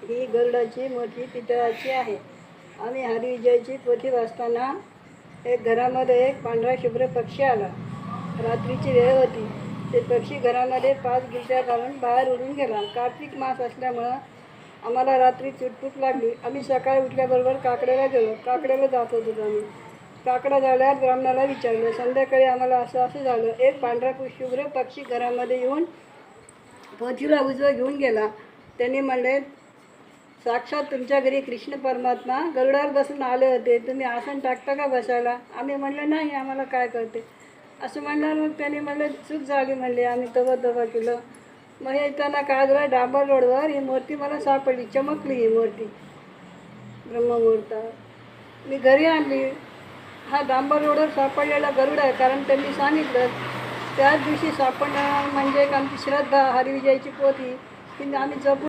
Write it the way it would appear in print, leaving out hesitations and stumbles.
ही गरुडाची मोठी पितळाची आहे. आम्ही हरिविजयची पोथी वाचताना एक घरामध्ये एक पांढरा शुभ्र पक्षी आला. रात्रीची वेळ होती. ते पक्षी घरामध्ये 5 गिलट्या घालून बाहेर उडून गेला. कार्तिक मास असल्यामुळं आम्हाला रात्री चुटपूक लागली. आम्ही सकाळी उठल्याबरोबर काकड्याला गेलो. काकड्याला जात होतो आम्ही. काकडा झाल्यावर ब्राह्मणाला विचारलं. संध्याकाळी आम्हाला असं झालं. एक पांढरा शुभ्र पक्षी घरामध्ये येऊन पोथीला उजवं घेऊन गेला. त्यांनी म्हणले, साक्षात तुमच्या घरी कृष्ण परमात्मा गरुडावर बसून आले होते. तुम्ही आसन टाकता का बसायला? आम्ही म्हणलं नाही, आम्हाला काय कळते असं म्हणलं. मग त्यांनी म्हणलं चूक झाली म्हणले. आम्ही तबा केलं. मग येताना काय झालं, डांबर रोडवर ही मूर्ती मला सापडली. चमकली ही मूर्ती ब्रह्ममुहूर्तात. मी घरी आणली. हा डांबर रोडवर सापडलेला गरुड आहे. कारण त्यांनी सांगितलं त्याच दिवशी सापडणं म्हणजे आमची श्रद्धा. हरिविजयची पोथी की आम्ही जपून